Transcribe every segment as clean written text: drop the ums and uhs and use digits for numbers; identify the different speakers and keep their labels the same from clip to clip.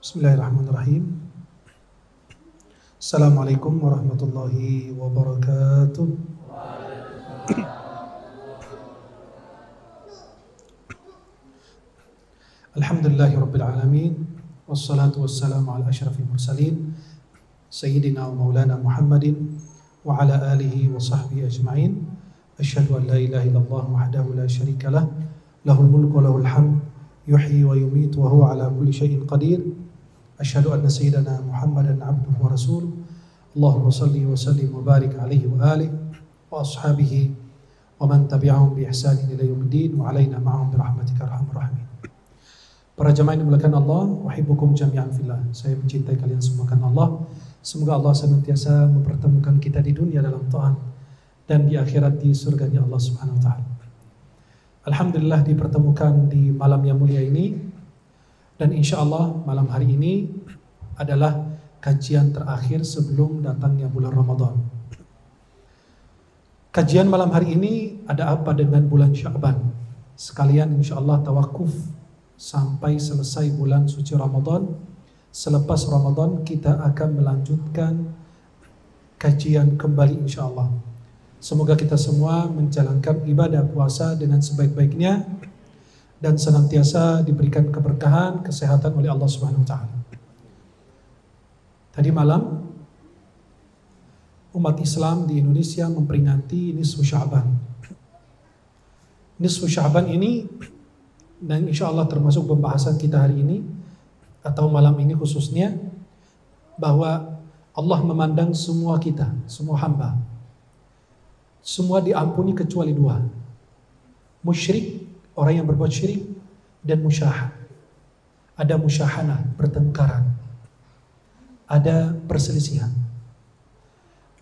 Speaker 1: Bismillahirrahmanirrahim. Assalamualaikum warahmatullahi wabarakatuh. Alhamdulillahi rabbil alamin. Wassalatu wassalamu ala asyrafil mursalin Sayyidina wa maulana Muhammadin wa ala alihi wa sahbihi ajma'in. Asyhadu an la ilaha illallah wahdahu la syarika lah, lahul mulku wa lahul hamd, yuhyi wa yumiitu wa huwa ala kulli syai'in qadir. Asyhadu anna sayyidana Muhammadan abduhu wa rasuluh. Allahumma salli wa sallim wa barik alaihi wa alihi wa ashabihi wa man tabi'ahum bi ihsanin ila yaumiddin wa alaina ma'ahum bi rahmatika arhamar rahimin. Para jamaah yang dimuliakan Allah, uhibbukum jami'an fillah. Saya mencintai kalian semua karena Allah. Semoga Allah senantiasa mempertemukan kita di dunia dalam taat dan di akhirat di surganya Allah Subhanahu wa taala. Alhamdulillah dipertemukan di malam yang mulia ini. Dan insya Allah malam hari ini adalah kajian terakhir sebelum datangnya bulan Ramadan. Kajian malam hari ini ada apa dengan bulan Sya'ban? Sekalian insya Allah tawakuf sampai selesai bulan suci Ramadan. Selepas Ramadan kita akan melanjutkan kajian kembali insya Allah. Semoga kita semua menjalankan ibadah puasa dengan sebaik-baiknya dan senantiasa diberikan keberkahan, kesehatan oleh Allah Subhanahu wa taala. Tadi malam umat Islam di Indonesia memperingati nisfu Sya'ban. Nisfu Sya'ban ini, dan insya Allah termasuk pembahasan kita hari ini atau malam ini khususnya, bahwa Allah memandang semua kita, semua hamba, semua diampuni kecuali dua: musyrik, orang yang berbuat syirik, dan musyahah. Ada musyahanah, pertengkaran, ada perselisihan,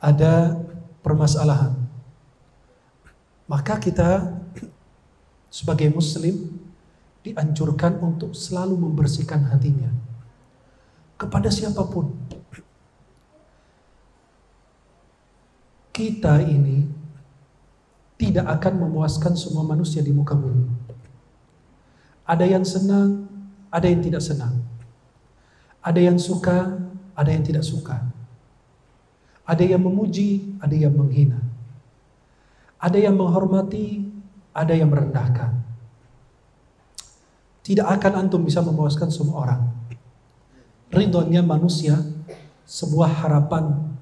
Speaker 1: ada permasalahan. Maka kita sebagai muslim dianjurkan untuk selalu membersihkan hatinya kepada siapapun. Kita ini tidak akan memuaskan semua manusia di muka bumi. Ada yang senang, ada yang tidak senang. Ada yang suka, ada yang tidak suka. Ada yang memuji, ada yang menghina. Ada yang menghormati, ada yang merendahkan. Tidak akan antum bisa memuaskan semua orang. Ridhonya manusia sebuah harapan,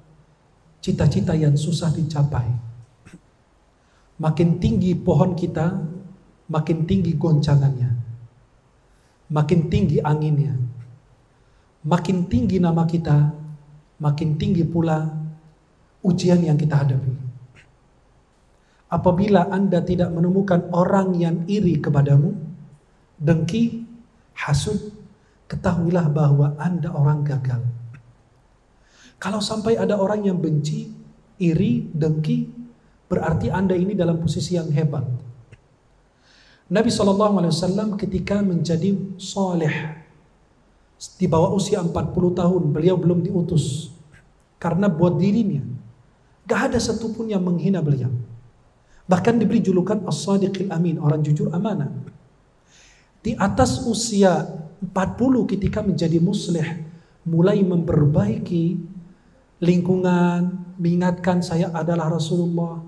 Speaker 1: cita-cita yang susah dicapai. Makin tinggi pohon kita, makin tinggi goncangannya, makin tinggi anginnya, makin tinggi nama kita, makin tinggi pula ujian yang kita hadapi. Apabila Anda tidak menemukan orang yang iri kepadamu, dengki, hasud, ketahuilah bahwa Anda orang gagal. Kalau sampai ada orang yang benci, iri, dengki, berarti Anda ini dalam posisi yang hebat. Nabi SAW ketika menjadi soleh di bawah usia 40 tahun, beliau belum diutus. Karena buat dirinya gak ada satupun yang menghina beliau. Bahkan diberi julukan As-Sadiqil Amin, orang jujur amanah. Di atas usia 40 ketika menjadi muslih, mulai memperbaiki lingkungan, mengingatkan saya adalah Rasulullah.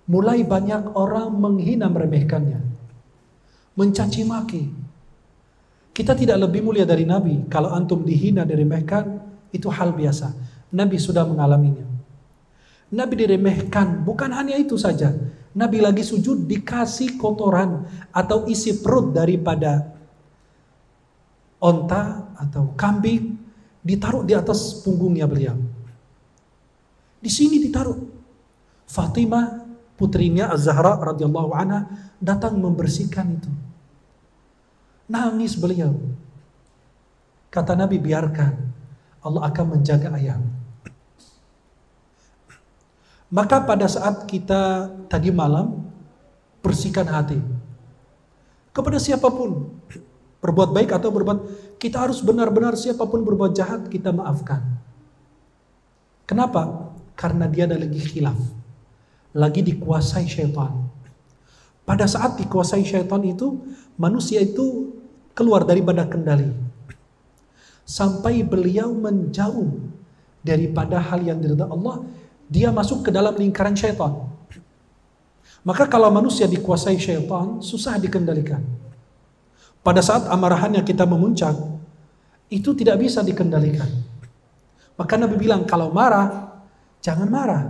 Speaker 1: Mulai banyak orang menghina, meremehkannya, mencaci maki. Kita tidak lebih mulia dari Nabi. Kalau antum dihina, diremehkan, itu hal biasa. Nabi sudah mengalaminya. Nabi diremehkan, bukan hanya itu saja. Nabi lagi sujud dikasih kotoran atau isi perut daripada onta atau kambing, ditaruh di atas punggungnya beliau. Di sini ditaruh. Fatimah, putrinya Az-Zahra radhiyallahu anha, datang membersihkan itu. Nangis beliau. Kata Nabi, biarkan, Allah akan menjaga ayam. Maka pada saat kita tadi malam bersihkan hati kepada siapapun, berbuat baik atau berbuat, kita harus benar-benar siapapun berbuat jahat kita maafkan. Kenapa? Karena dia ada lagi khilaf, lagi dikuasai syaitan. Pada saat dikuasai syaitan itu, manusia itu keluar daripada kendali. sampai beliau menjauh daripada hal yang diridhai Allah, dia masuk ke dalam lingkaran syaitan. Maka kalau manusia dikuasai syaitan, susah dikendalikan. Pada saat amarahannya kita memuncak, itu tidak bisa dikendalikan. Maka Nabi bilang, kalau marah, jangan marah.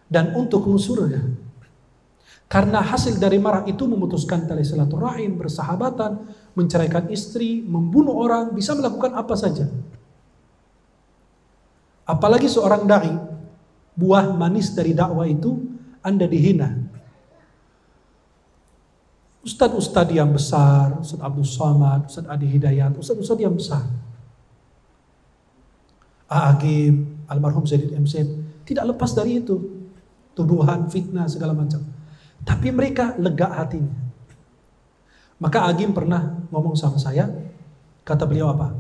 Speaker 1: Dan untukmu surga. Karena hasil dari marah itu memutuskan tali silaturahim, bersahabatan, menceraikan istri, membunuh orang, bisa melakukan apa saja. Apalagi seorang da'i, buah manis dari dakwah itu, Anda dihina. Ustadz-ustadz yang besar, Ustadz Abdul Somad, Ustadz Adi Hidayat, ustadz-ustadz yang besar, Agim, almarhum Zaid MC, tidak lepas dari itu, tuduhan, fitnah, segala macam. Tapi mereka lega hatinya. Maka Agim pernah ngomong sama saya, kata beliau apa?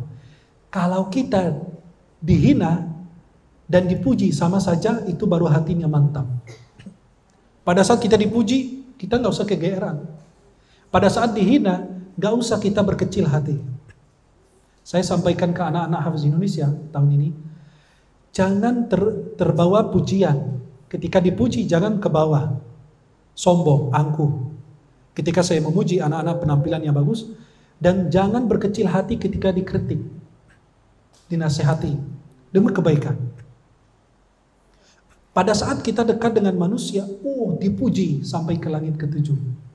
Speaker 1: Kalau kita dihina dan dipuji sama saja, itu baru hatinya mantap. Pada saat kita dipuji, kita nggak usah kegeeran. Pada saat dihina, gak usah kita berkecil hati. Saya sampaikan ke anak-anak Hafiz Indonesia tahun ini, jangan terbawa pujian. Ketika dipuji, jangan ke bawah, sombong, angkuh. Ketika saya memuji anak-anak penampilannya bagus, dan jangan berkecil hati ketika dikritik, dinasehati, demi kebaikan. Pada saat kita dekat dengan manusia, dipuji sampai ke langit ketujuh.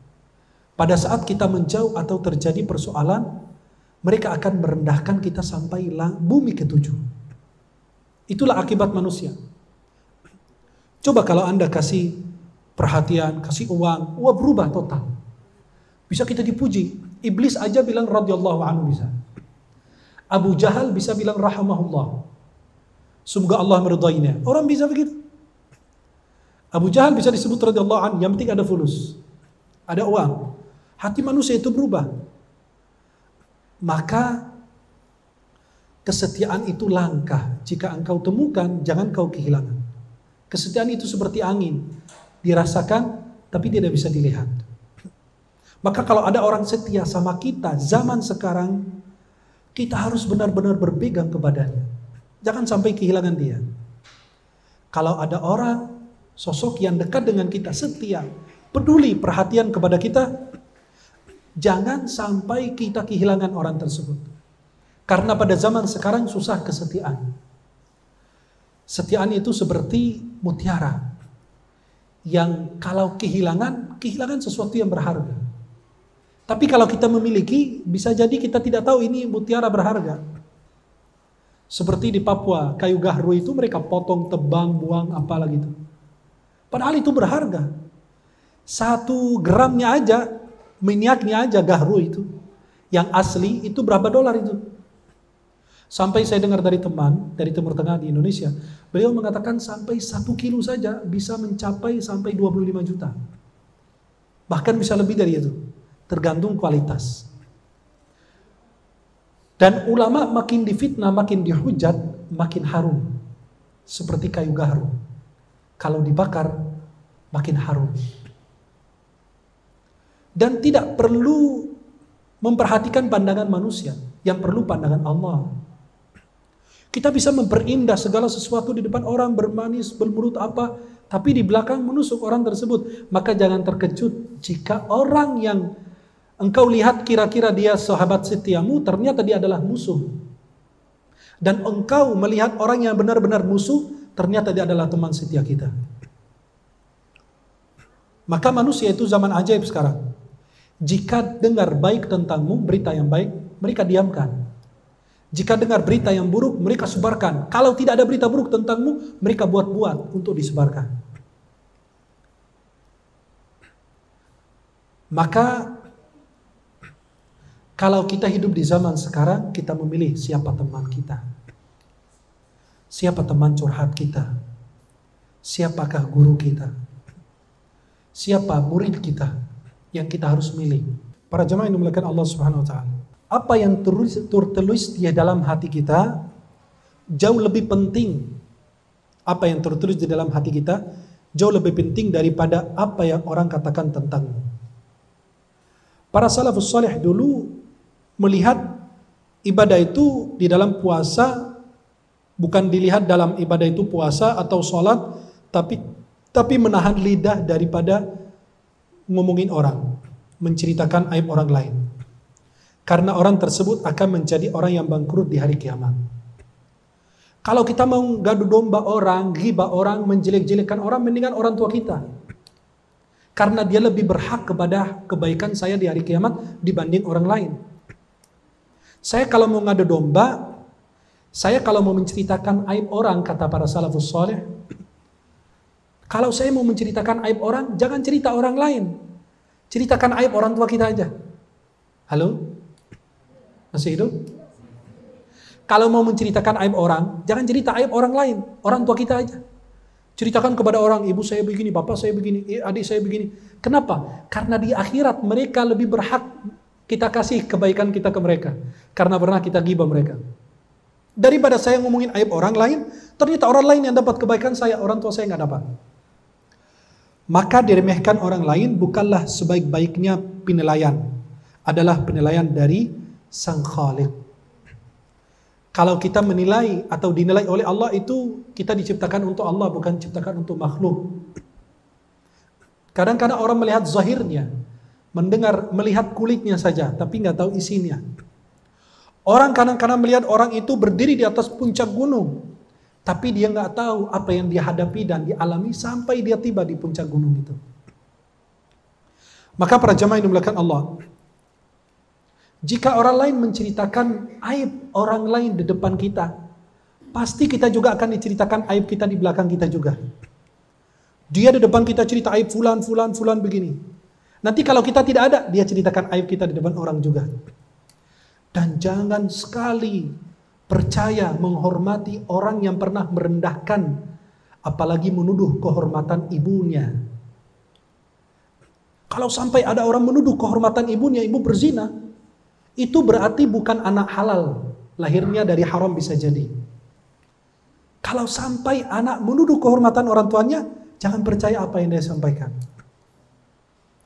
Speaker 1: Pada saat kita menjauh atau terjadi persoalan, mereka akan merendahkan kita sampai bumi ketujuh. Itulah akibat manusia. Coba kalau Anda kasih perhatian, kasih uang, berubah total. Bisa kita dipuji. Iblis aja bilang radhiyallahu anhu bisa. Abu Jahal bisa bilang rahimahullah. Semoga Allah meridainya. Orang bisa begitu. Abu Jahal bisa disebut radhiyallahu anhu, yang penting ada fulus. Ada uang. Hati manusia itu berubah. Maka kesetiaan itu langka. Jika engkau temukan, jangan kau kehilangan. Kesetiaan itu seperti angin. Dirasakan, tapi tidak bisa dilihat. Maka kalau ada orang setia sama kita, zaman sekarang, kita harus benar-benar berpegang kepadanya. Jangan sampai kehilangan dia. Kalau ada orang, sosok yang dekat dengan kita, setia, peduli, perhatian kepada kita, jangan sampai kita kehilangan orang tersebut. Karena pada zaman sekarang susah kesetiaan. Setiaan itu seperti mutiara. Yang kalau kehilangan sesuatu yang berharga. Tapi kalau kita memiliki, bisa jadi kita tidak tahu ini mutiara berharga. Seperti di Papua, kayu gahru itu mereka potong, tebang, buang, apalah gitu. Padahal itu berharga. 1 gramnya aja, minyaknya aja gahru itu, yang asli itu berapa dolar itu? Sampai saya dengar dari teman dari Timur Tengah di Indonesia, beliau mengatakan sampai 1 kilo saja bisa mencapai sampai 25 juta. Bahkan bisa lebih dari itu, tergantung kualitas. Dan ulama makin difitnah, makin dihujat, makin harum. Seperti kayu gahru. Kalau dibakar, makin harum. Dan tidak perlu memperhatikan pandangan manusia, yang perlu pandangan Allah. Kita bisa memperindah segala sesuatu di depan orang, bermanis, bermulut apa, tapi di belakang menusuk orang tersebut. Maka jangan terkejut jika orang yang engkau lihat kira-kira dia sahabat setiamu, ternyata dia adalah musuh. Dan engkau melihat orang yang benar-benar musuh, ternyata dia adalah teman setia kita. Maka manusia itu zaman ajaib sekarang. Jika dengar baik tentangmu, berita yang baik, mereka diamkan. Jika dengar berita yang buruk, mereka sebarkan. Kalau tidak ada berita buruk tentangmu, mereka buat-buat untuk disebarkan. Maka, kalau kita hidup di zaman sekarang, kita memilih siapa teman kita. Siapa teman curhat kita. Siapakah guru kita. Siapa murid kita. Yang kita harus milih. Para jemaah yang dimuliakan Allah Subhanahu wa taala. Apa yang tertulis di dalam hati kita jauh lebih penting. Apa yang tertulis di dalam hati kita jauh lebih penting daripada apa yang orang katakan tentangmu. Para salafus salih dulu melihat ibadah itu di dalam puasa bukan dilihat dalam ibadah itu puasa atau sholat, tapi menahan lidah daripada ngomongin orang, menceritakan aib orang lain. Karena orang tersebut akan menjadi orang yang bangkrut di hari kiamat. Kalau kita mau gadu domba orang, ghibah orang, menjelek-jelekkan orang, mendingan orang tua kita. Karena dia lebih berhak kepada kebaikan saya di hari kiamat dibanding orang lain. Saya kalau mau ngadu domba, saya kalau mau menceritakan aib orang, kata para salafus saleh, kalau saya mau menceritakan aib orang, jangan cerita orang lain. Ceritakan aib orang tua kita aja. Halo? Masih hidup? Kalau mau menceritakan aib orang, jangan cerita aib orang lain, orang tua kita aja. Ceritakan kepada orang, ibu saya begini, bapak saya begini, adik saya begini. Kenapa? Karena di akhirat mereka lebih berhak kita kasih kebaikan kita ke mereka. Karena pernah kita ghibah mereka. Daripada saya ngomongin aib orang lain, ternyata orang lain yang dapat kebaikan saya, orang tua saya nggak dapat. Maka diremehkan orang lain bukanlah sebaik-baiknya penilaian. Adalah penilaian dari Sang Khaliq. Kalau kita menilai atau dinilai oleh Allah itu kita diciptakan untuk Allah, bukan diciptakan untuk makhluk. Kadang-kadang orang melihat zahirnya, melihat kulitnya saja, tapi nggak tahu isinya. Orang kadang-kadang melihat orang itu berdiri di atas puncak gunung, tapi dia nggak tahu apa yang dia hadapi dan dialami sampai dia tiba di puncak gunung itu. Maka para jamaah yang dimuliakan Allah, jika orang lain menceritakan aib orang lain di depan kita, pasti kita juga akan diceritakan aib kita di belakang kita juga. Dia di depan kita cerita aib fulan begini. Nanti kalau kita tidak ada, dia ceritakan aib kita di depan orang juga. Dan jangan sekali percaya menghormati orang yang pernah merendahkan, apalagi menuduh kehormatan ibunya. Kalau sampai ada orang menuduh kehormatan ibunya, ibu berzina, itu berarti bukan anak halal, lahirnya dari haram bisa jadi. Kalau sampai anak menuduh kehormatan orang tuanya, jangan percaya apa yang dia sampaikan.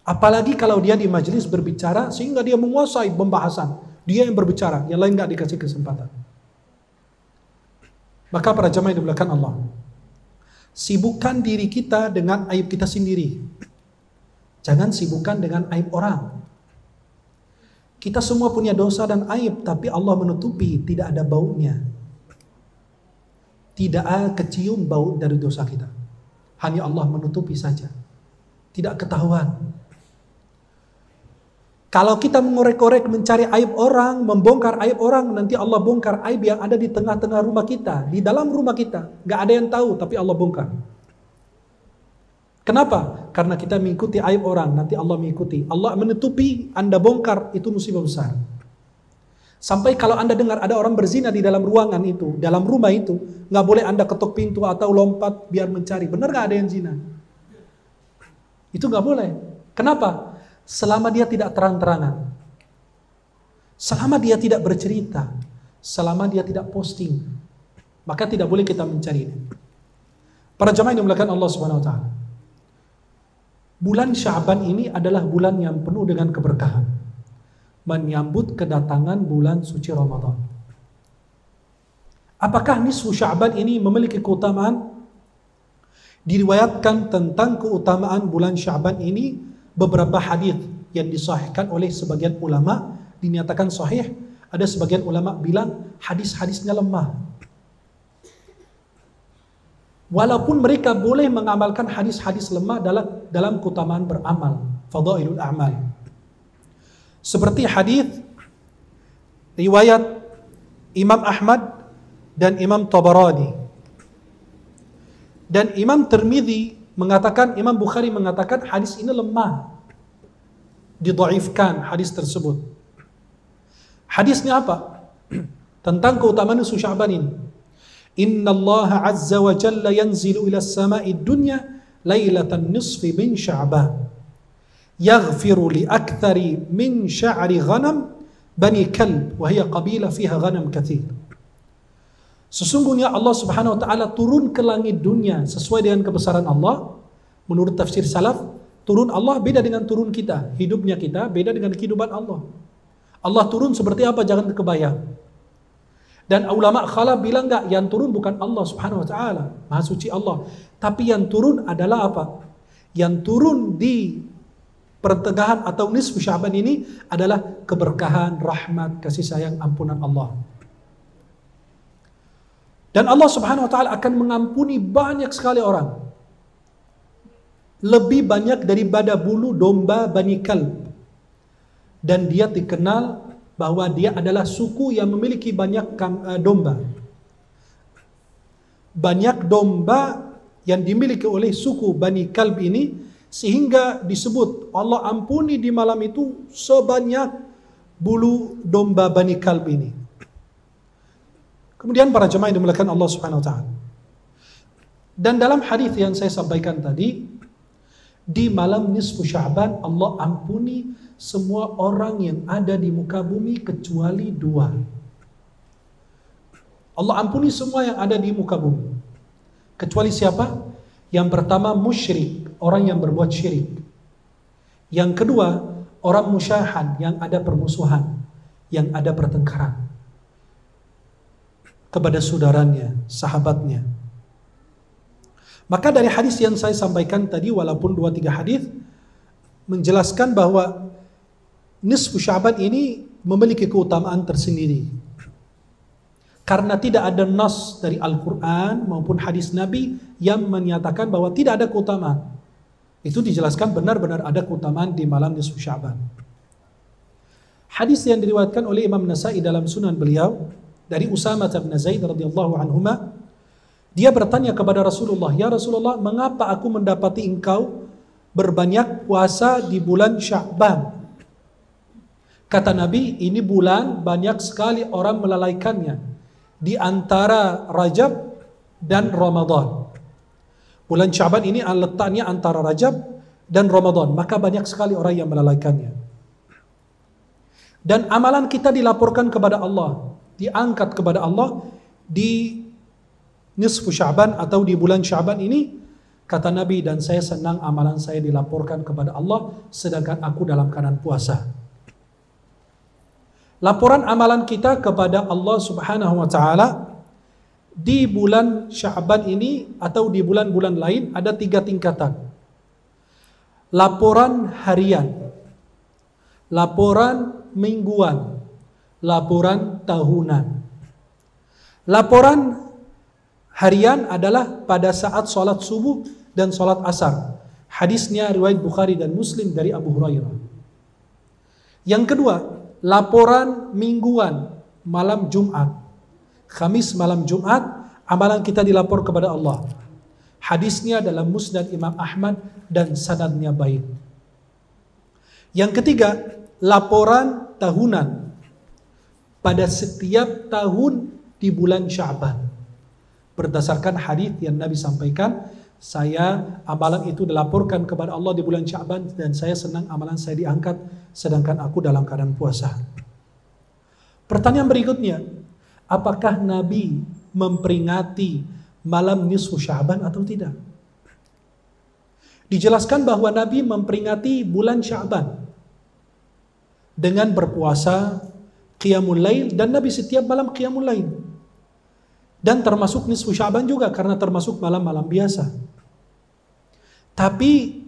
Speaker 1: Apalagi kalau dia di majelis berbicara sehingga dia menguasai pembahasan, dia yang berbicara, yang lain nggak dikasih kesempatan. Maka para jamaah yang dimuliakan Allah, sibukkan diri kita dengan aib kita sendiri. Jangan sibukkan dengan aib orang. Kita semua punya dosa dan aib, tapi Allah menutupi, tidak ada baunya. Tidak ada kecium bau dari dosa kita. Hanya Allah menutupi saja. Tidak ketahuan. Kalau kita mengorek-korek mencari aib orang, membongkar aib orang, nanti Allah bongkar aib yang ada di tengah-tengah rumah kita, di dalam rumah kita. Gak ada yang tahu, tapi Allah bongkar. Kenapa? Karena kita mengikuti aib orang, nanti Allah mengikuti. Allah menutupi, Anda bongkar, itu musibah besar. Sampai kalau Anda dengar ada orang berzina di dalam ruangan itu, dalam rumah itu, nggak boleh Anda ketuk pintu atau lompat biar mencari. Benar nggak ada yang zina? Itu nggak boleh. Kenapa? Selama dia tidak terang-terangan, selama dia tidak bercerita, selama dia tidak posting, maka tidak boleh kita mencari ini. Para jamaah yang dimuliakan Allah Subhanahu Wa Taala, bulan Sya'ban ini adalah bulan yang penuh dengan keberkahan, menyambut kedatangan bulan suci Ramadan. Apakah nisfu Sya'ban ini memiliki keutamaan? Diriwayatkan tentang keutamaan bulan Sya'ban ini beberapa hadis yang disahihkan oleh sebagian ulama, dinyatakan sahih. Ada sebagian ulama bilang hadis-hadisnya lemah. Walaupun mereka boleh mengamalkan hadis-hadis lemah dalam keutamaan beramal, fadailul a'mal. Seperti hadis riwayat Imam Ahmad dan Imam Tabarani. Dan Imam Tirmidzi mengatakan, Imam Bukhari mengatakan hadis ini lemah, didhaifkan hadis tersebut. Hadisnya apa? Tentang keutamaan nisfu Sya'ban ini. Inna Allah azza wa jalla yanzilu ila as-sama'i dunya lailatan nisfi min Sya'ban yaghfiru li akthari min sya'ri ghanam bani kalb wa hiya qabilah fiha ghanam katsir. Sesungguhnya Allah Subhanahu wa taala turun ke langit dunia sesuai dengan kebesaran Allah. Menurut tafsir salaf, turun Allah beda dengan turun kita. Hidupnya kita beda dengan kehidupan Allah. Allah turun seperti apa? Jangan kebayang. Dan ulama khalaf bilang enggak, yang turun bukan Allah Subhanahu wa taala, Maha suci Allah. Tapi yang turun adalah apa? Yang turun di pertengahan atau nisfu Sya'ban ini adalah keberkahan, rahmat, kasih sayang, ampunan Allah. Dan Allah Subhanahu wa taala akan mengampuni banyak sekali orang. Lebih banyak daripada bulu domba Bani Kalb. Dan dia dikenal bahwa dia adalah suku yang memiliki banyak domba. Banyak domba yang dimiliki oleh suku Bani Kalb ini, sehingga disebut Allah ampuni di malam itu sebanyak bulu domba Bani Kalb ini. Kemudian para jemaah yang dimuliakan Allah Subhanahu wa taala. Dan dalam hadis yang saya sampaikan tadi, di malam nisfu Sya'ban Allah ampuni semua orang yang ada di muka bumi kecuali dua. Allah ampuni semua yang ada di muka bumi. Kecuali siapa? Yang pertama musyrik, orang yang berbuat syirik. Yang kedua, orang musyahan, yang ada permusuhan, yang ada pertengkaran kepada saudaranya, sahabatnya. Maka dari hadis yang saya sampaikan tadi, walaupun 2-3 hadis menjelaskan bahwa nisfu Sya'ban ini memiliki keutamaan tersendiri. Karena tidak ada nas dari Al-Quran maupun hadis Nabi yang menyatakan bahwa tidak ada keutamaan. Itu dijelaskan benar-benar ada keutamaan di malam nisfu Sya'ban. Hadis yang diriwayatkan oleh Imam Nasa'i dalam sunan beliau dari Usamah bin Zaid radhiyallahu anhuma, dia bertanya kepada Rasulullah, "Ya Rasulullah, mengapa aku mendapati engkau berbanyak puasa di bulan Sya'ban?" Kata Nabi, ini bulan banyak sekali orang melalaikannya di antara Rajab dan Ramadan. Bulan Sya'ban ini letaknya antara Rajab dan Ramadan, maka banyak sekali orang yang melalaikannya. Dan amalan kita dilaporkan kepada Allah, diangkat kepada Allah di nisfu Sya'ban atau di bulan Sya'ban ini. Kata Nabi, dan saya senang amalan saya dilaporkan kepada Allah sedangkan aku dalam keadaan puasa. Laporan amalan kita kepada Allah Subhanahu wa taala di bulan Sya'ban ini atau di bulan-bulan lain ada 3 tingkatan. Laporan harian, laporan mingguan, laporan tahunan. Laporan harian adalah pada saat sholat subuh dan sholat asar. Hadisnya riwayat Bukhari dan Muslim dari Abu Hurairah. Yang kedua, laporan mingguan malam Jumat. Kamis malam Jumat, amalan kita dilapor kepada Allah. Hadisnya dalam Musnad Imam Ahmad dan sanadnya baik. Yang ketiga, laporan tahunan. Pada setiap tahun di bulan Sya'ban. Berdasarkan hadis yang Nabi sampaikan, amalan itu dilaporkan kepada Allah di bulan Sya'ban dan saya senang amalan saya diangkat sedangkan aku dalam keadaan puasa. Pertanyaan berikutnya, apakah Nabi memperingati malam nisfu Sya'ban atau tidak? Dijelaskan bahwa Nabi memperingati bulan Sya'ban dengan berpuasa, qiyamul lail, dan Nabi setiap malam qiyamul lail. Dan termasuk nisfu Sya'ban juga karena termasuk malam-malam biasa. Tapi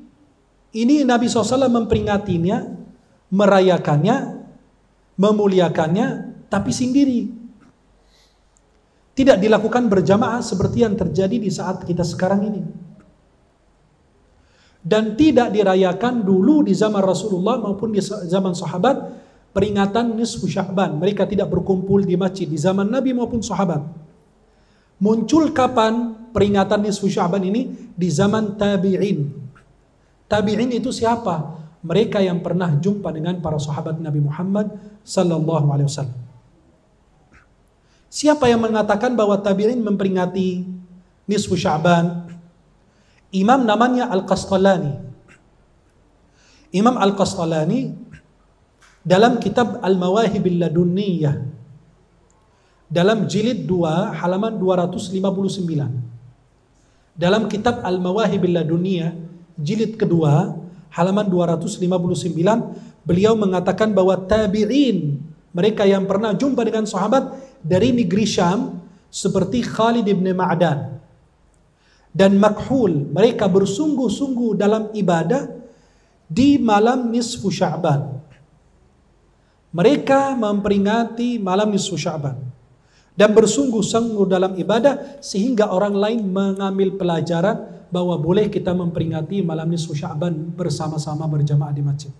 Speaker 1: ini Nabi SAW memperingatinya, merayakannya, memuliakannya, tapi sendiri. Tidak dilakukan berjamaah seperti yang terjadi di saat kita sekarang ini. Dan tidak dirayakan dulu di zaman Rasulullah maupun di zaman sahabat peringatan nisfu Sya'ban. Mereka tidak berkumpul di masjid di zaman Nabi maupun sahabat. Muncul kapan peringatan nisfu Sya'ban ini? Di zaman tabi'in. Tabi'in itu siapa? Mereka yang pernah jumpa dengan para sahabat Nabi Muhammad sallallahu alaihi wasallam. Siapa yang mengatakan bahwa tabi'in memperingati nisfu Sya'ban? Imam namanya Al-Qastalani. Imam Al-Qastalani dalam kitab Al-Mawahibil Ladunniyah dalam jilid 2 halaman 259. Dalam kitab Al-Mawahibil Ladunniyah jilid kedua halaman 259 beliau mengatakan bahwa tabi'in, mereka yang pernah jumpa dengan sahabat, dari negeri Syam seperti Khalid ibn Ma'dan dan Makhul, mereka bersungguh-sungguh dalam ibadah di malam nisfu Sya'ban. Mereka memperingati malam nisfu Sya'ban dan bersungguh-sungguh dalam ibadah sehingga orang lain mengambil pelajaran bahwa boleh kita memperingati malam nisfu Sya'ban bersama-sama berjamaah di masjid.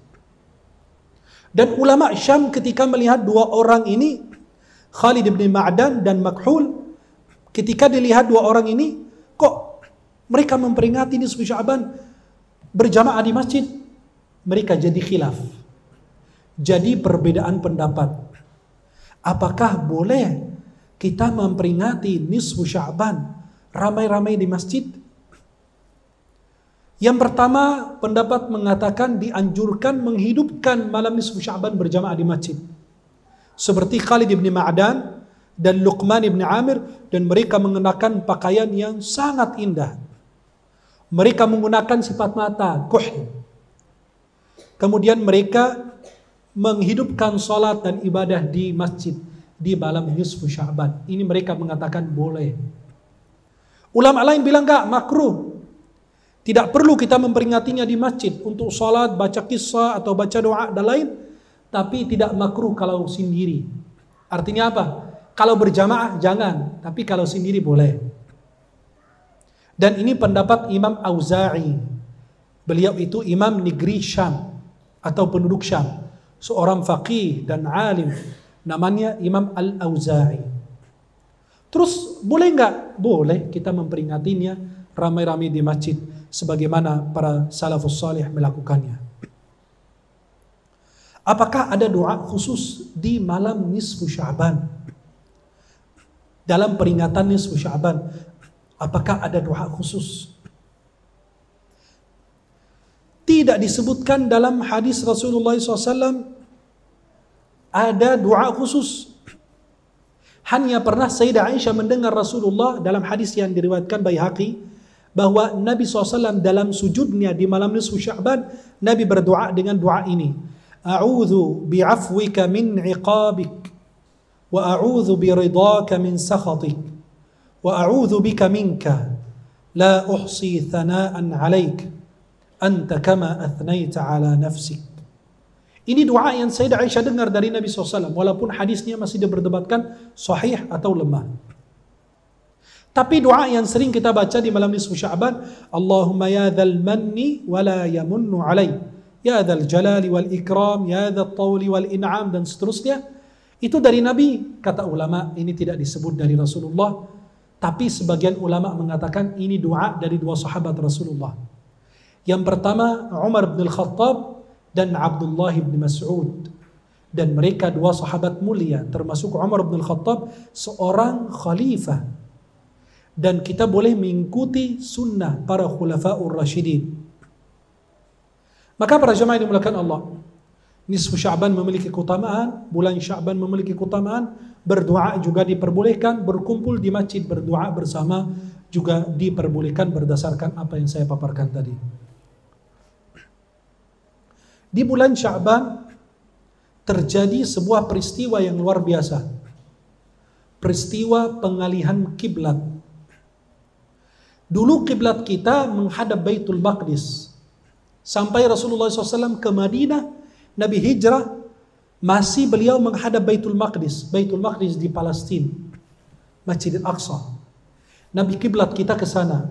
Speaker 1: Dan ulama Syam ketika melihat dua orang ini, Khalid bin Ma'dan dan Makhul, ketika dilihat dua orang ini, kok mereka memperingati nisfu Sya'ban berjamaah di masjid, mereka jadi khilaf. Jadi perbedaan pendapat. Apakah boleh kita memperingati nisfu Sya'ban ramai-ramai di masjid? Yang pertama, pendapat mengatakan dianjurkan menghidupkan malam nisfu Sya'ban berjamaah di masjid. Seperti Khalid bin Ma'dan dan Luqman bin Amir, dan mereka mengenakan pakaian yang sangat indah. Mereka menggunakan sifat mata, kuhl. Kemudian mereka menghidupkan salat dan ibadah di masjid di malam nisfu Sya'ban. Ini mereka mengatakan boleh. Ulama lain bilang enggak, makruh. Tidak perlu kita memperingatinya di masjid untuk salat, baca kisah atau baca doa dan lain, tapi tidak makruh kalau sendiri. Artinya apa? Kalau berjamaah jangan, tapi kalau sendiri boleh. Dan ini pendapat Imam Auza'i. Beliau itu imam negeri Syam atau penduduk Syam, seorang faqih dan alim, namanya Imam Al-Auza'i. Terus boleh enggak? Boleh kita memperingatinya ramai-ramai di masjid sebagaimana para salafus salih melakukannya. Apakah ada doa khusus di malam nisfu Sya'ban? Dalam peringatan nisfu Sya'ban, apakah ada doa khusus? Tidak disebutkan dalam hadis Rasulullah SAW ada doa khusus. Hanya pernah Sayyidah Aisyah mendengar Rasulullah dalam hadis yang diriwayatkan Baihaqi, bahwa Nabi SAW dalam sujudnya di malam nisfu Sya'ban, Nabi berdoa dengan doa ini. A'udzu bi'afwika min 'iqabik wa a'udzu biridhaka min sakhatik wa a'udzu bika minka la uhsi thana'an 'alaik anta kama athnaita 'ala nafsik. Ini doa yang Sayyidah Aisyah dengar dari Nabi SAW, walaupun hadisnya masih diperdebatkan sahih atau lemah. Tapi doa yang sering kita baca di malam nisfu Sya'ban, Allahumma ya dzal manni wa la yamunnu alai, ya dzal jalali wal ikram, ya dzal tawli wal in'am, dan seterusnya. Itu dari Nabi. Kata ulama, ini tidak disebut dari Rasulullah, tapi sebagian ulama mengatakan ini doa dari dua sahabat Rasulullah. Yang pertama Umar bin Al-Khattab dan Abdullah bin Mas'ud. Dan mereka dua sahabat mulia, termasuk Umar bin Al-Khattab seorang khalifah. Dan kita boleh mengikuti sunnah para khulafaur rasyidin. Maka para jemaah yang dimuliakan Allah, nisfu Sya'ban memiliki keutamaan, bulan Sya'ban memiliki keutamaan, berdoa juga diperbolehkan, berkumpul di masjid berdoa bersama juga diperbolehkan berdasarkan apa yang saya paparkan tadi. Di bulan Sya'ban terjadi sebuah peristiwa yang luar biasa. Peristiwa pengalihan kiblat. Dulu kiblat kita menghadap Baitul Maqdis. Sampai Rasulullah SAW ke Madinah, Nabi hijrah, masih beliau menghadap Baitul Maqdis. Baitul Maqdis di Palestina, Masjid Al-Aqsa. Nabi kiblat kita ke sana.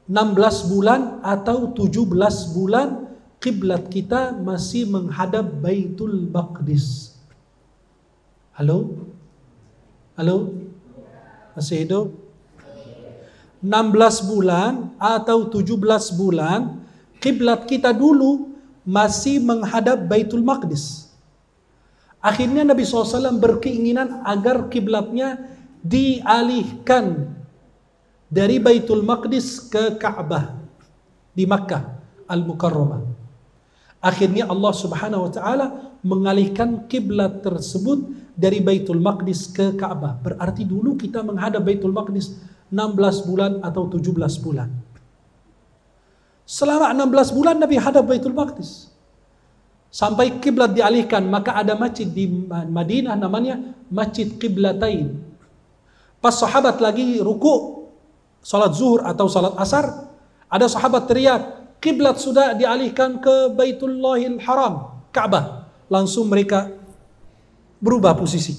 Speaker 1: 16 bulan atau 17 bulan kiblat kita masih menghadap Baitul Maqdis. Halo? Halo? Masih hidup? 16 bulan atau 17 bulan kiblat kita dulu masih menghadap Baitul Maqdis. Akhirnya Nabi SAW berkeinginan agar kiblatnya dialihkan dari Baitul Maqdis ke Ka'bah di Makkah Al-Mukarramah. Akhirnya Allah Subhanahu wa taala mengalihkan kiblat tersebut dari Baitul Maqdis ke Ka'bah. Berarti dulu kita menghadap Baitul Maqdis 16 bulan atau 17 bulan. Selama 16 bulan Nabi hadap Baitul Maqdis. sampai kiblat dialihkan, maka ada masjid di Madinah namanya Masjid Qiblatain. Pas sahabat lagi ruku salat zuhur atau salat asar, ada sahabat teriak, kiblat sudah dialihkan ke Baitullahil Haram, Ka'bah. Langsung mereka berubah posisi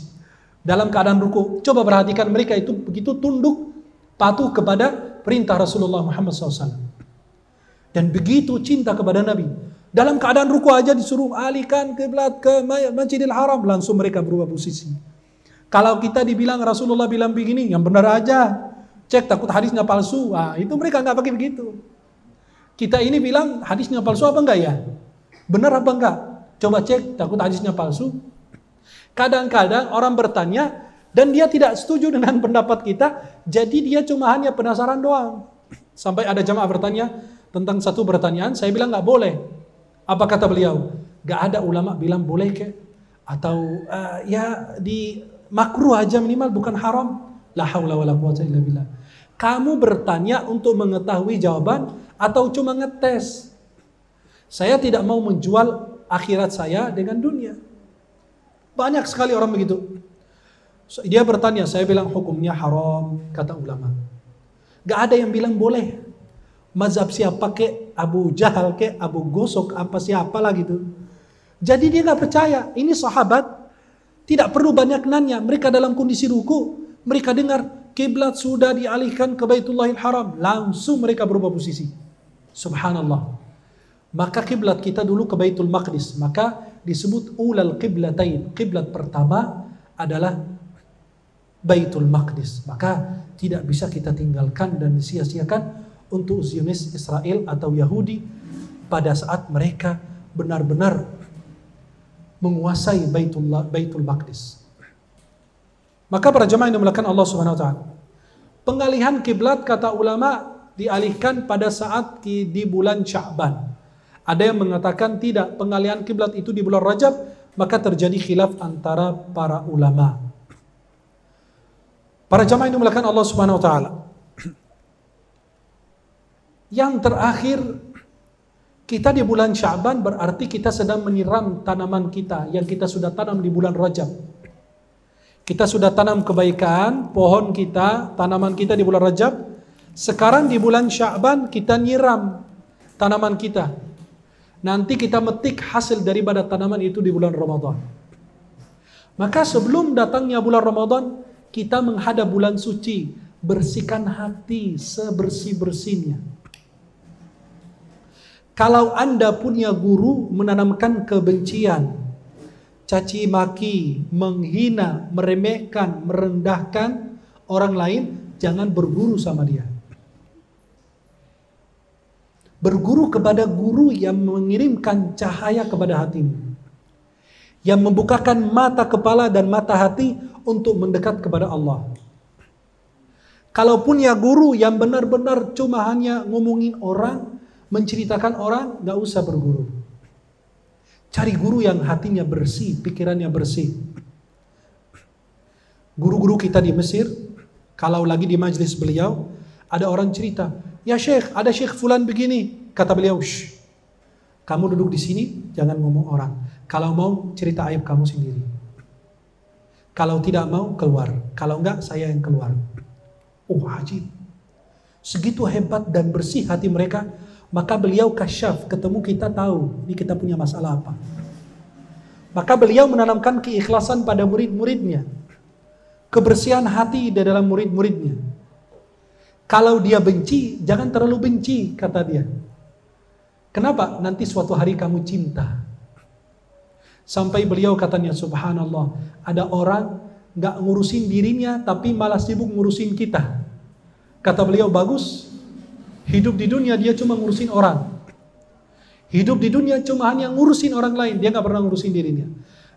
Speaker 1: dalam keadaan ruku. Coba perhatikan, mereka itu begitu tunduk patuh kepada perintah Rasulullah Muhammad SAW dan begitu cinta kepada Nabi. Dalam keadaan ruku aja disuruh alihkan kiblat ke Masjidil Haram, langsung mereka berubah posisi. Kalau kita dibilang Rasulullah bilang begini, yang benar aja, cek takut hadisnya palsu. Itu mereka nggak pakai begitu. Kita ini bilang hadisnya palsu apa enggak ya? Benar apa enggak? Coba cek takut hadisnya palsu. Kadang-kadang orang bertanya dan dia tidak setuju dengan pendapat kita, jadi dia cuma hanya penasaran doang. Sampai ada jamaah bertanya tentang satu pertanyaan, saya bilang nggak boleh. Apa kata beliau? Gak ada ulama bilang boleh ke? Atau ya di makruh aja minimal, bukan haram. La haula wala quwwata illa billah. Kamu bertanya untuk mengetahui jawaban atau cuma ngetes? Saya tidak mau menjual akhirat saya dengan dunia. Banyak sekali orang begitu. Dia bertanya, saya bilang hukumnya haram, kata ulama. Gak ada yang bilang boleh. Mazhab siapa ke, Abu Jahal ke, Abu Gosok, apa siapa lah gitu. Jadi dia gak percaya. Ini sahabat tidak perlu banyak nanya. Mereka dalam kondisi ruku, mereka dengar kiblat sudah dialihkan ke Baitullahil Haram, langsung mereka berubah posisi. Subhanallah. Maka kiblat kita dulu ke Baitul Maqdis, maka disebut ulal qiblatain. Kiblat pertama adalah Baitul Maqdis. Maka tidak bisa kita tinggalkan dan sia-siakan untuk Zionis Israel atau Yahudi pada saat mereka benar-benar menguasai Baitul Maqdis. Maka para jemaah yang dimuliakan Allah Subhanahu wa taala, pengalihan kiblat kata ulama dialihkan pada saat di bulan Sya'ban. Ada yang mengatakan tidak, pengalihan kiblat itu di bulan Rajab, maka terjadi khilaf antara para ulama. Para jemaah yang dimuliakan Allah Subhanahu wa taala, yang terakhir, kita di bulan Sya'ban berarti kita sedang menyiram tanaman kita yang kita sudah tanam di bulan Rajab. Kita sudah tanam kebaikan, pohon kita, tanaman kita di bulan Rajab. Sekarang di bulan Sya'ban kita nyiram tanaman kita. Nanti kita metik hasil daripada tanaman itu di bulan Ramadan. Maka sebelum datangnya bulan Ramadan, kita menghadap bulan suci, bersihkan hati sebersih-bersihnya. Kalau Anda punya guru menanamkan kebencian, caci maki, menghina, meremehkan, merendahkan orang lain, jangan berguru sama dia. Berguru kepada guru yang mengirimkan cahaya kepada hatimu, yang membukakan mata kepala dan mata hati untuk mendekat kepada Allah. Kalau punya guru yang benar-benar cuma hanya ngomongin orang, menceritakan orang, gak usah berguru. Cari guru yang hatinya bersih, pikirannya bersih. Guru-guru kita di Mesir, kalau lagi di majelis beliau, ada orang cerita, ya Syekh, ada Syekh fulan begini. Kata beliau, shh, kamu duduk di sini, jangan ngomong orang. Kalau mau, cerita aib kamu sendiri. Kalau tidak mau, keluar. Kalau enggak, saya yang keluar. Oh, ajib. Segitu hebat dan bersih hati mereka. Maka beliau kasyaf, ketemu kita tahu, ini kita punya masalah apa. Maka beliau menanamkan keikhlasan pada murid-muridnya. Kebersihan hati di dalam murid-muridnya. Kalau dia benci, jangan terlalu benci, kata dia. Kenapa? Nanti suatu hari kamu cinta. Sampai beliau katanya, subhanallah, ada orang gak ngurusin dirinya, tapi malah sibuk ngurusin kita. Kata beliau, bagus. Hidup di dunia dia cuma ngurusin orang. Hidup di dunia cuma hanya ngurusin orang lain, dia gak pernah ngurusin dirinya.